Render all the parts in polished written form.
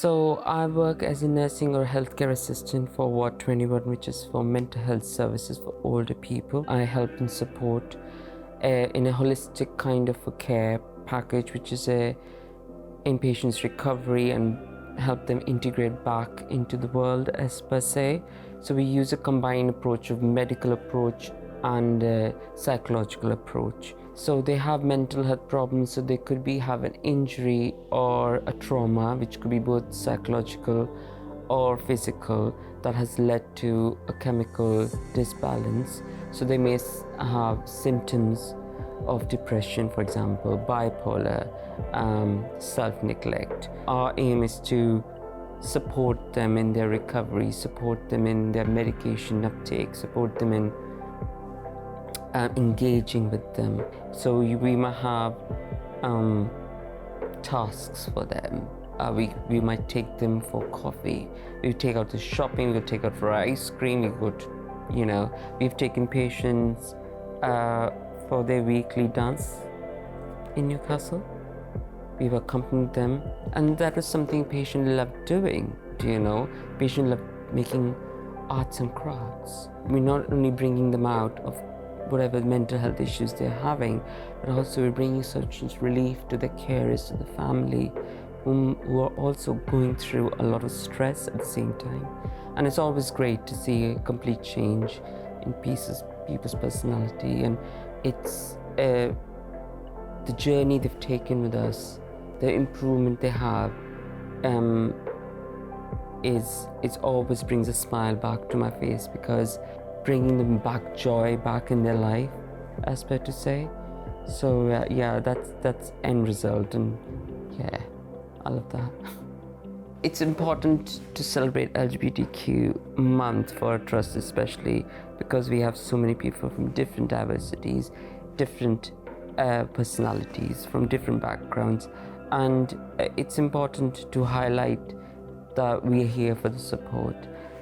So I work as a nursing or healthcare assistant for Ward 21, which is for mental health services for older people. I help and support in a holistic kind of a care package, which is a inpatient's recovery, and help them integrate back into the world as per se. So we use a combined approach of medical approach and psychological approach. So they have mental health problems, so they could have an injury or a trauma, which could be both psychological or physical, that has led to a chemical disbalance. So they may have symptoms of depression, for example, bipolar, self-neglect. Our aim is to support them in their recovery, support them in their medication uptake, support them in engaging with them. So we might have tasks for them. We might take them for coffee. We take out to shopping. We take out for ice cream. We go to, we've taken patients for their weekly dance in Newcastle. We've accompanied them, and that was something patient loved doing. Patient loved making arts and crafts. We're not only bringing them out of whatever mental health issues they're having, but also we're bringing such relief to the carers, to the family, who are also going through a lot of stress at the same time. And it's always great to see a complete change in people's personality, and it's the journey they've taken with us, the improvement they have, it always brings a smile back to my face, because bringing them back joy back in their life, as per to say. So that's end result, and I love that. It's important to celebrate LGBTQ month for our trust, especially because we have so many people from different diversities, different personalities, from different backgrounds, and it's important to highlight that we're here for the support.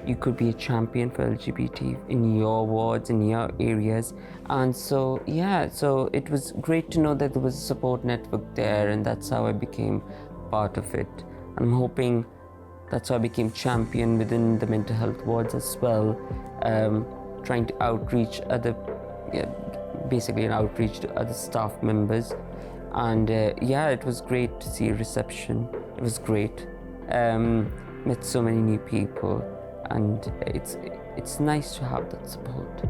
You could be a champion for LGBT in your wards, in your areas. And so it was great to know that there was a support network there, and that's how I became part of it. And I'm hoping that's how I became champion within the mental health wards as well, trying to outreach basically an outreach to other staff members. And it was great to see reception. It was great. Met so many new people, and it's nice to have that support.